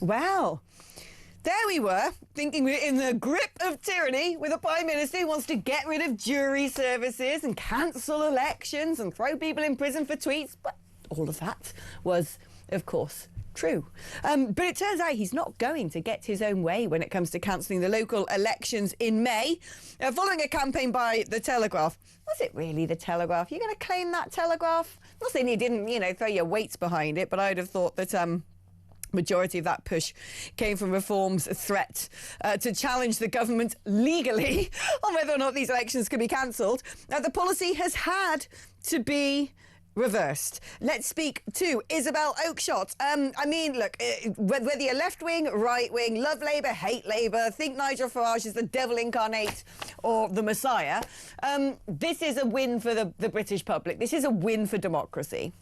Well, there we were, thinking we're in the grip of tyranny with a Prime Minister who wants to get rid of jury services and cancel elections and throw people in prison for tweets. But all of that was, of course, true. But it turns out he's not going to get his own way when it comes to cancelling the local elections in May. Following a campaign by The Telegraph. Was it really The Telegraph? You're going to claim that Telegraph? I'm not saying he didn't, throw your weights behind it, but I'd have thought that majority of that push came from Reform's threat to challenge the government legally on whether or not these elections could be cancelled. Now, the policy has had to be reversed. Let's speak to Isabel Oakeshott. Look, whether you're left-wing, right-wing, love Labour, hate Labour, think Nigel Farage is the devil incarnate or the Messiah, this is a win for the British public. This is a win for democracy.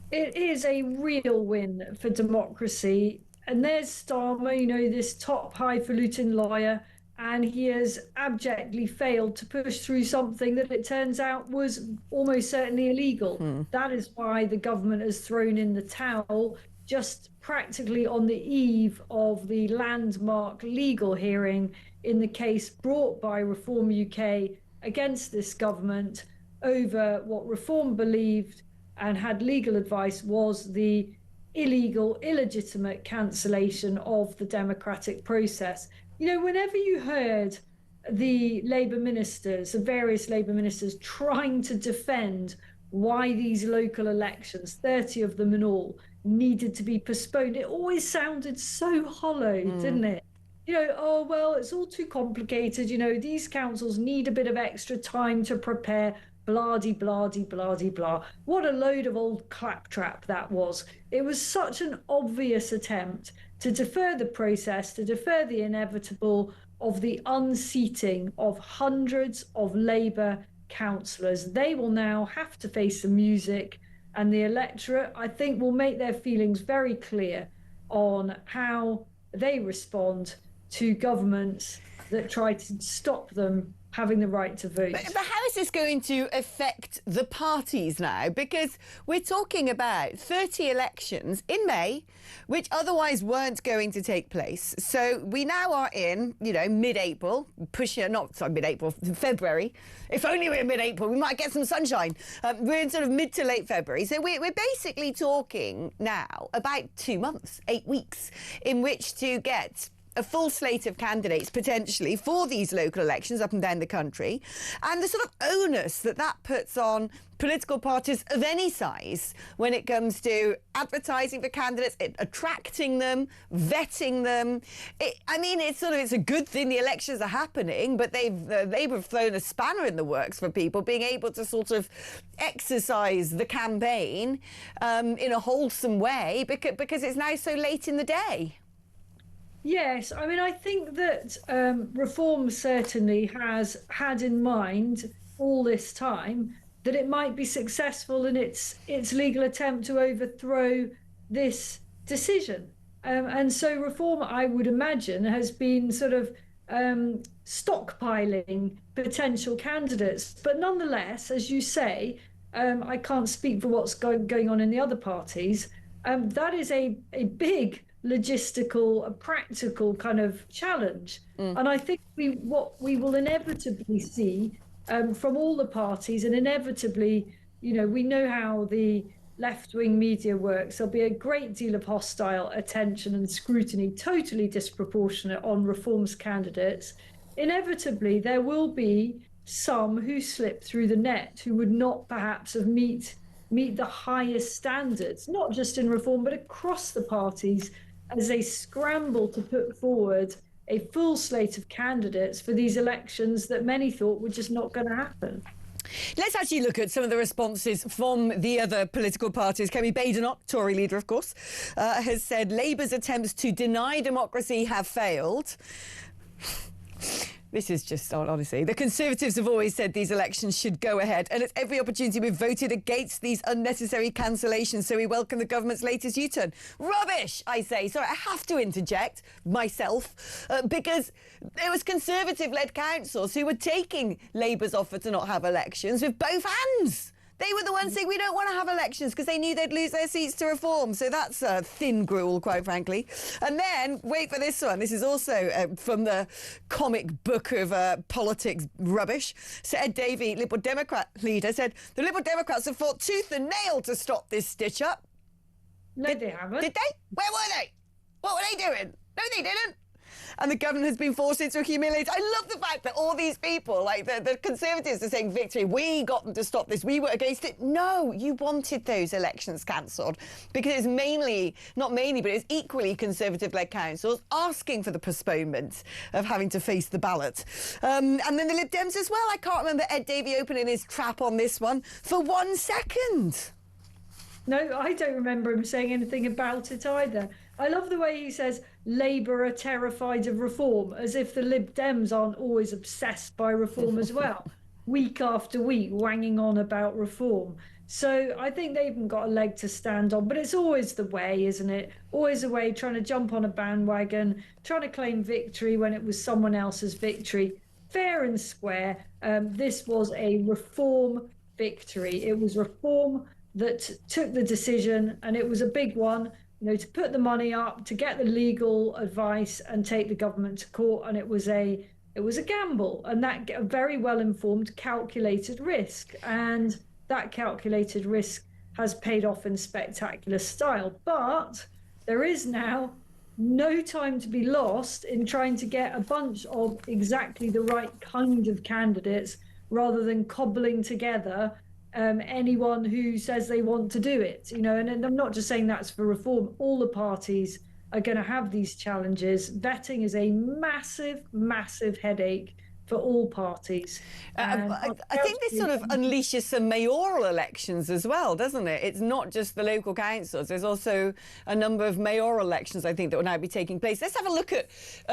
It is a real win for democracy. And there's Starmer, this top highfalutin lawyer, and he has abjectly failed to push through something that it turns out was almost certainly illegal. That is why the government has thrown in the towel just practically on the eve of the landmark legal hearing in the case brought by Reform UK against this government over what Reform believed and had legal advice was the illegal, illegitimate cancellation of the democratic process. Whenever you heard the Labour ministers, the various Labour ministers, trying to defend why these local elections, 30 of them in all, needed to be postponed, it always sounded so hollow, didn't it? It's all too complicated. These councils need a bit of extra time to prepare. Blah-de-blah-de-blah-de-blah. What a load of old claptrap that was. It was such an obvious attempt to defer the process, to defer the inevitable of the unseating of hundreds of Labour councillors. They will now have to face the music, and the electorate, I think, will make their feelings very clear on how they respond to governments that try to stop them having the right to vote. But how is this going to affect the parties now? Because we're talking about 30 elections in May, which otherwise weren't going to take place. So we now are in, mid-April, mid-April, February. If only we're in mid-April, we might get some sunshine. We're in sort of mid to late February. So we're basically talking now about 2 months, 8 weeks, in which to get a full slate of candidates potentially for these local elections up and down the country, and the sort of onus that puts on political parties of any size when it comes to advertising for candidates, attracting them, vetting them. It's a good thing the elections are happening, but they've thrown a spanner in the works for people being able to sort of exercise the campaign in a wholesome way because it's now so late in the day. Yes, I think that Reform certainly has had in mind all this time that it might be successful in its legal attempt to overthrow this decision. And so Reform, I would imagine, has been sort of stockpiling potential candidates. But nonetheless, as you say, I can't speak for what's going on in the other parties. That is a big logistical, a practical kind of challenge. And I think what we will inevitably see from all the parties, and inevitably, we know how the left-wing media works. There'll be a great deal of hostile attention and scrutiny, totally disproportionate on Reform's candidates. Inevitably, there will be some who slip through the net who would not perhaps have meet the highest standards, not just in Reform, but across the parties, as they scramble to put forward a full slate of candidates for these elections that many thought were just not going to happen. Let's actually look at some of the responses from the other political parties. Kemi Badenoch, Tory leader, of course, has said Labour's attempts to deny democracy have failed. This is just, honestly, the Conservatives have always said these elections should go ahead, and at every opportunity we've voted against these unnecessary cancellations, so we welcome the government's latest U-turn. Rubbish, I say. Sorry, I have to interject myself, because there was Conservative-led councils who were taking Labour's offer to not have elections with both hands. They were the ones saying we don't want to have elections because they knew they'd lose their seats to Reform. So that's thin gruel, quite frankly. And then, wait for this one. This is also from the comic book of politics rubbish. So Ed Davey, Liberal Democrat leader, said the Liberal Democrats have fought tooth and nail to stop this stitch-up. No, they haven't. Did they? Where were they? What were they doing? No, they didn't. And the government has been forced into a humiliation. I love the fact that all these people, like the Conservatives, are saying victory. We got them to stop this. We were against it. No, you wanted those elections cancelled because it's mainly, not mainly, but it's equally Conservative-led councils asking for the postponement of having to face the ballot. And then the Lib Dems as well. I can't remember Ed Davey opening his trap on this one for 1 second. No, I don't remember him saying anything about it either. I love the way he says Labour are terrified of reform, as if the Lib Dems aren't always obsessed by reform as well, week after week, wanging on about reform. So I think they haven't got a leg to stand on, but it's always the way, isn't it? Always a way, trying to jump on a bandwagon, trying to claim victory when it was someone else's victory. Fair and square, this was a reform victory. It was reform that took the decision, and it was a big one, you know, to put the money up, to get the legal advice and take the government to court. And it was a gamble, and that a very well informed, calculated risk. And that calculated risk has paid off in spectacular style. But there is now no time to be lost in trying to get a bunch of exactly the right kind of candidates, rather than cobbling together anyone who says they want to do it, you know. And I'm not just saying that's for Reform. All the parties are going to have these challenges. Vetting is a massive, massive headache for all parties. I think this sort of unleashes some mayoral elections as well, doesn't it? It's not just the local councils. There's also a number of mayoral elections, I think, that will now be taking place. Let's have a look at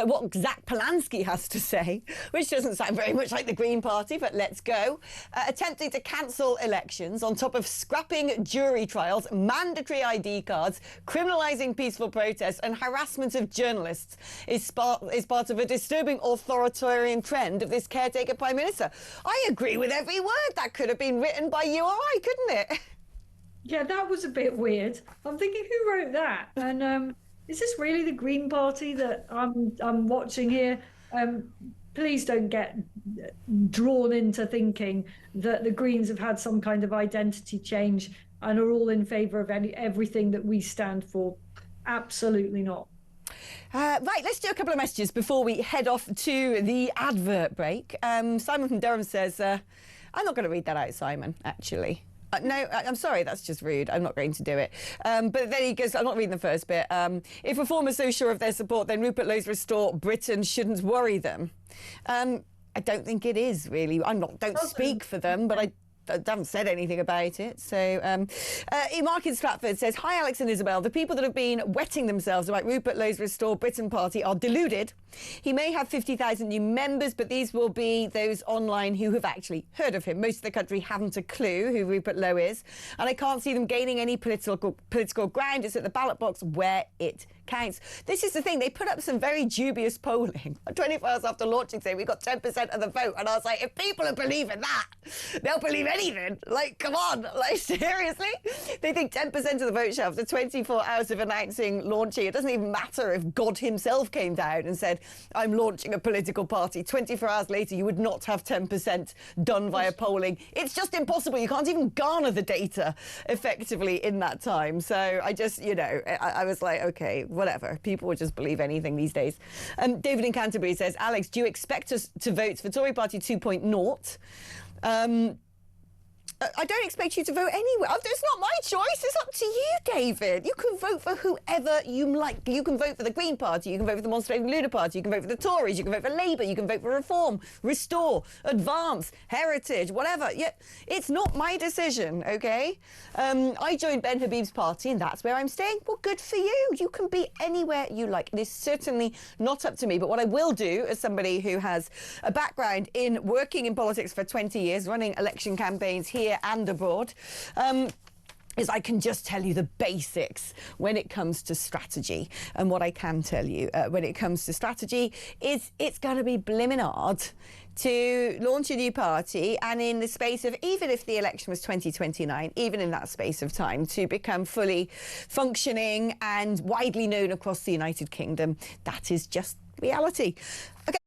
what Zach Polanski has to say, which doesn't sound very much like the Green Party, but let's go. Attempting to cancel elections on top of scrapping jury trials, mandatory ID cards, criminalising peaceful protests and harassment of journalists is part of a disturbing authoritarian trend of this caretaker Prime Minister. I agree with every word. That could have been written by you or I, couldn't it? Yeah, that was a bit weird. I'm thinking, who wrote that? And is this really the Green Party that I'm watching here? Please don't get drawn into thinking that the Greens have had some kind of identity change and are all in favour of everything that we stand for. Absolutely not. Right, let's do a couple of messages before we head off to the advert break. Simon from Durham says, I'm not going to read that out, Simon, actually. No, I'm sorry, that's just rude. I'm not going to do it. But then he goes, I'm not reading the first bit. If Reform is so sure of their support, then Rupert Lowe's Restore Britain shouldn't worry them. I don't think it is, really. Don't speak for them, but I haven't said anything about it. So Mark in Stratford says, hi Alex and Isabel, the people that have been wetting themselves about Rupert Lowe's Restore Britain party are deluded. He may have 50,000 new members, but these will be those online who have actually heard of him. Most of the country haven't a clue who Rupert Lowe is, and I can't see them gaining any political ground. It's at the ballot box where it counts. This is the thing, they put up some very dubious polling 24 hours after launching, saying we got 10% of the vote, and I was like, if people are believing that, they'll believe anything. Like, come on, like, seriously? They think 10% of the vote shall, after 24 hours of announcing launching. It doesn't even matter if God himself came down and said, I'm launching a political party. 24 hours later, you would not have 10% done via polling. It's just impossible. You can't even garner the data effectively in that time. So I just, you know, I was like, OK, whatever. People would just believe anything these days. David in Canterbury says, Alex, do you expect us to vote for Tory Party 2.0? I don't expect you to vote anywhere. It's not my choice. It's up to you, David. You can vote for whoever you like. You can vote for the Green Party. You can vote for the Monstering Lunar Party. You can vote for the Tories. You can vote for Labour. You can vote for Reform, Restore, Advance, Heritage, whatever. Yeah, it's not my decision, OK? I joined Ben Habib's party, and that's where I'm staying. Well, good for you. You can be anywhere you like. It is certainly not up to me. But what I will do, as somebody who has a background in working in politics for 20 years, running election campaigns here and abroad, is I can just tell you the basics when it comes to strategy. And what I can tell you when it comes to strategy is it's going to be blimmin' hard to launch a new party, and in the space of, even if the election was 2029, even in that space of time, to become fully functioning and widely known across the United Kingdom. That is just reality. Okay.